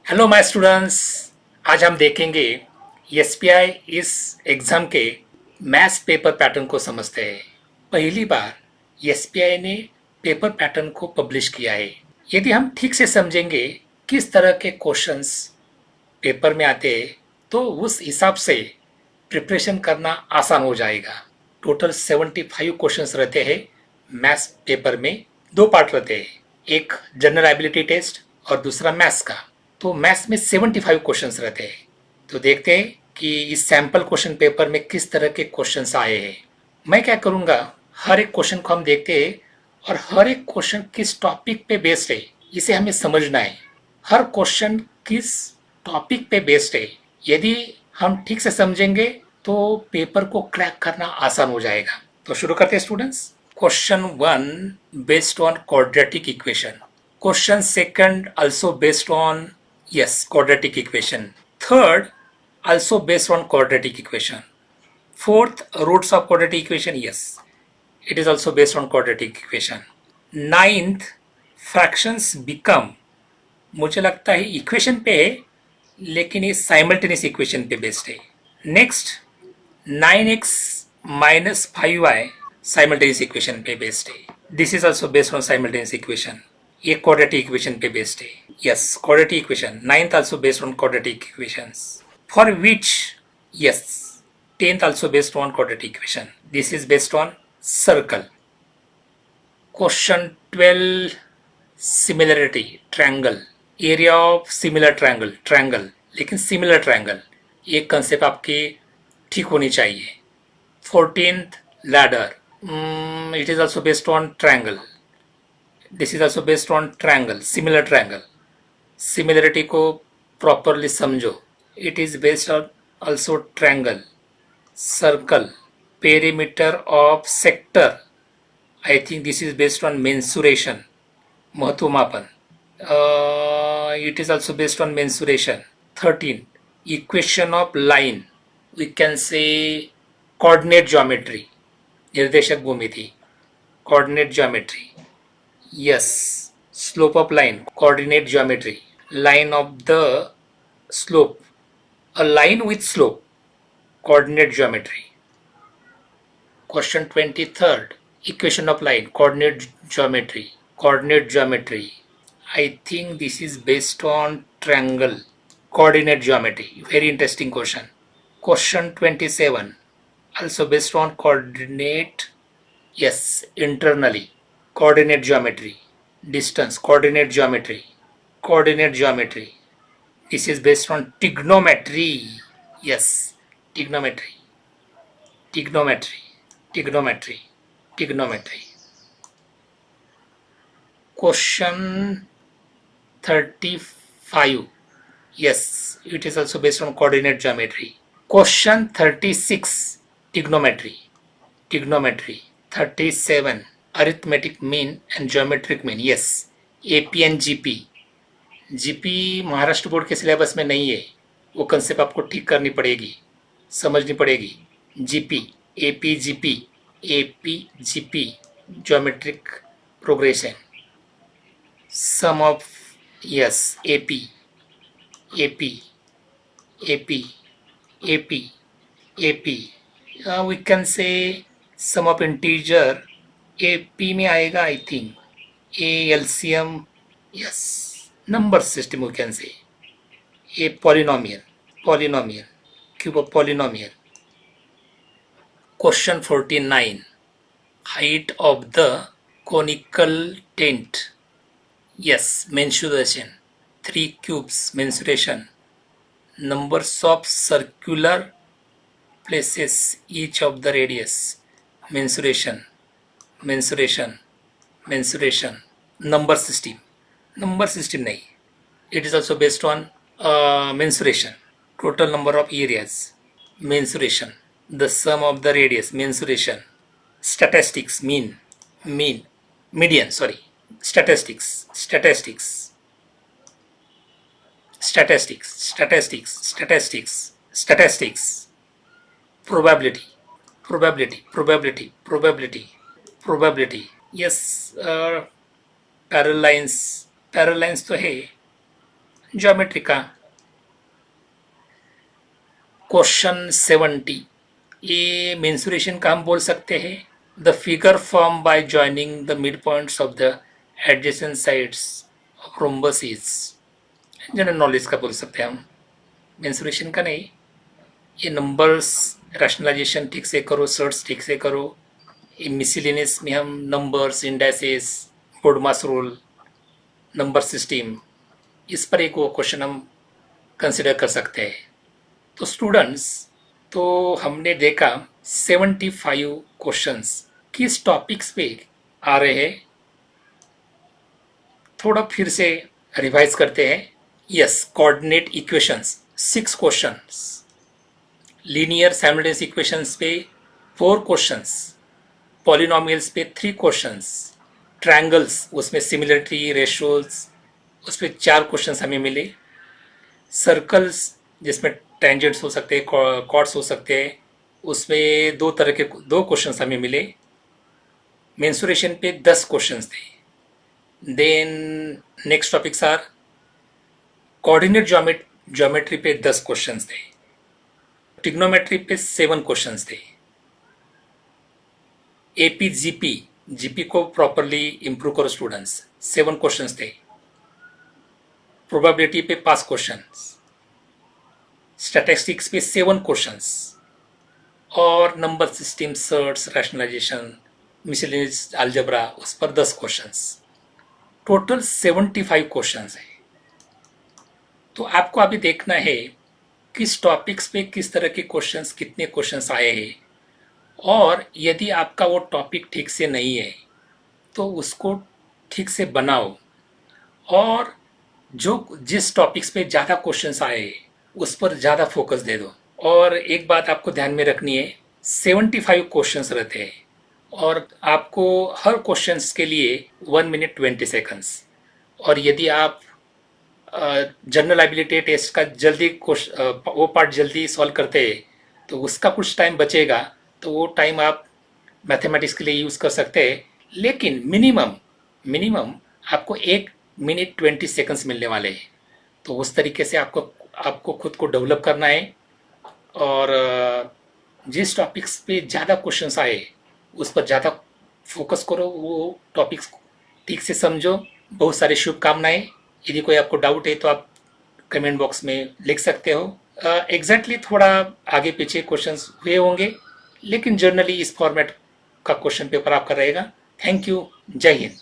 Hello my students. आज हम देखेंगे एसपीआई इस एग्जाम के मैथ्स पेपर पैटर्न को समझते हैं। पहली बार एसपीआई ने पेपर पैटर्न को पब्लिश किया है। यदि हम ठीक से समझेंगे किस तरह के क्वेश्चंस पेपर में आते हैं तो उस हिसाब से प्रिपरेशन करना आसान हो जाएगा। टोटल 75 क्वेश्चंस रहते हैं मैथ्स पेपर में। दो पार्ट रहते हैं, एक जनरल एबिलिटी टेस्ट और दूसरा मैथ्स का। तो मैथ्स में 75 क्वेश्चंस रहते हैं। तो देखते हैं कि इस सैंपल क्वेश्चन पेपर में किस तरह के क्वेश्चंस आए हैं। मैं क्या करूंगा, हर एक क्वेश्चन को हम देखते हैं और हर एक क्वेश्चन किस टॉपिक पे बेस्ड है इसे हमें समझना है। हर क्वेश्चन किस टॉपिक पे बेस्ड है, यदि हम ठीक से समझेंगे तो पेपर को क्रैक करना आसान हो जाएगा। तो शुरू करते हैं students. Question one based on quadratic equation. Question second also based on, yes, quadratic equation. Third also based on quadratic equation. Fourth, roots of quadratic equation, yes, it is also based on quadratic equation. Ninth, fractions become, मुझे लगता है equation पे है लेकिन ये simultaneous equation पे based है। Next, 9x minus 5y simultaneous equation पे बेस्ड है। This is also based on simultaneous equation. ये क्वाड्रेटिक इक्वेशन पे बेस्ड है। Yes, quadratic equation. Ninth also based on quadratic equations for which, yes, 10th also based on quadratic equation. This is based on circle. Question 12, similarity triangle. Area of similar triangle, triangle लेकिन similar triangle, ये concept आपकी ठीक होनी चाहिए। 14th, ladder, it is also based on triangle. This is also based on triangle, similar triangle. Similarity को properly समझो। It is based on also triangle. Circle, perimeter of sector, I think this is based on mensuration, महत्वमापन। It is also based on mensuration. 13, equation of line, we can say coordinate geometry, निर्देशक भूमिति, coordinate geometry. Yes, slope of line, coordinate geometry, line of the slope, a line with slope, coordinate geometry. Question 23rd, equation of line, coordinate geometry, coordinate geometry. I think this is based on triangle, coordinate geometry. Very interesting question. Question 27, also based on coordinate, yes, internally, coordinate geometry, distance, coordinate geometry, coordinate geometry. This is based on trigonometry. Yes, trigonometry, trigonometry, trigonometry, trigonometry. Question 35, yes, it is also based on coordinate geometry. Question 36, trigonometry, trigonometry. 37, arithmetic mean and geometric mean, yes, AP and GP. GP Maharashtra board के syllabus में नहीं है, वो concept आपको ठीक करनी पड़ेगी, समझनी पड़ेगी। GP, AP GP, AP GP, geometric progression, sum of, yes, AP, AP, AP, AP, AP. We can say sum of integer, AP में आएगा I think. A LCM, yes, number system we can say. A polynomial, polynomial, cube of polynomial. Question 49, height of the conical tent. Yes, mensuration. 3 cubes, mensuration. Numbers of circular places, each of the radius. Mensuration, mensuration, mensuration. Number system. Number system nahi. It is also based on mensuration. Total number of areas. Mensuration. The sum of the radius. Mensuration. Statistics. Mean. Mean. Median. Sorry. Statistics. Statistics. Statistics. Statistics. Statistics. Statistics. Probability. Probability. Probability. Probability. Probability. Yes. Parallel lines. Parallel lines तो है. Geometry का question 70, ये mensuration का हम बोल सकते हैं the figure form by joining the mid points of the adjacent sides of rhombus is, general knowledge का बोल सकते हैं हम, मेंसुरेशन का नहीं। ये नंबर्स रैशनलाइजेशन ठीक से करो, सर्च ठीक से करो, ये मिसलिनियस में हम numbers, indices, BODMAS rule, number system, इस पर एक वो क्वेश्चन हम कंसिडर कर सकते हैं। तो स्टूडेंट्स, तो हमने देखा 75 क्वेश्चंस किस टॉपिक्स पे आ रहे हैं, थोड़ा फिर से रिवाइज करते हैं। Yes, coordinate equations 6 questions, linear simultaneous equations पे 4 क्वेश्चंस, पॉलिनोमियल्स पे 3 क्वेश्चंस, ट्रायंगल्स उसमें सिमिलरिटी रेशियोज उस पर 4 क्वेश्चंस हमें मिले, सर्कल्स जिसमें टेंजेंट्स हो सकते हैं, कॉर्ड्स हो सकते हैं, उसमें 2 तरह के 2 क्वेश्चंस हमें मिले, मेंसुरेशन पे 10 क्वेश्चंस थे। Then next topics are coordinate geometry पे 10 क्वेश्चंस थे, ट्रिग्नोमेट्री पे 7 क्वेश्चंस थे, एपी जीपी को प्रॉपरली इंप्रूव करो स्टूडेंट्स, 7 क्वेश्चंस थे, प्रोबेबिलिटी पे 5 क्वेश्चंस, स्टैटिस्टिक्स पे 7 क्वेश्चंस, और number system, surds, rationalisation, miscellaneous algebra उस पर 10 क्वेश्चंस, टोटल 75 क्वेश्चंस है। तो आपको अभी देखना है किस टॉपिक्स पे किस तरह के क्वेश्चंस, कितने क्वेश्चंस आए हैं, और यदि आपका वो टॉपिक ठीक से नहीं है तो उसको ठीक से बनाओ, और जो जिस टॉपिक्स पे ज़्यादा क्वेश्चंस आए उस पर ज़्यादा फोकस दे दो। और एक बात आपको ध्यान में रखनी है, 75 क्वेश्चंस रहते हैं और आपको हर क्वेश्चंस के लिए 1 मिनट 20 सेकंड्स। और यदि आप जनरल एबिलिटी टेस्ट का जल्दी वो पार्ट जल्दी सॉल्व करते हैं तो उसका कुछ टाइम बचेगा, तो वो टाइम आप मैथमेटिक्स के लिए यूज़ कर सकते हैं, लेकिन मिनिमम आपको 1 मिनट 20 सेकंड्स मिलने वाले हैं। तो उस तरीके से आपको खुद को डेवलप करना है, और जिस टॉपिक्स पे ज़्यादा क्वेश्चंस आए उस पर ज़्यादा फोकस करो, वो टॉपिक्स ठीक से समझो। बहुत सारी शुभकामनाएं। यदि कोई आपको डाउट है तो आप कमेंट बॉक्स में लिख सकते हो। एग्जैक्टली थोड़ा आगे पीछे क्वेश्चंस हुए होंगे, लेकिन जनरली इस फॉर्मेट का क्वेश्चन पेपर आपका रहेगा। थैंक यू, जय हिंद।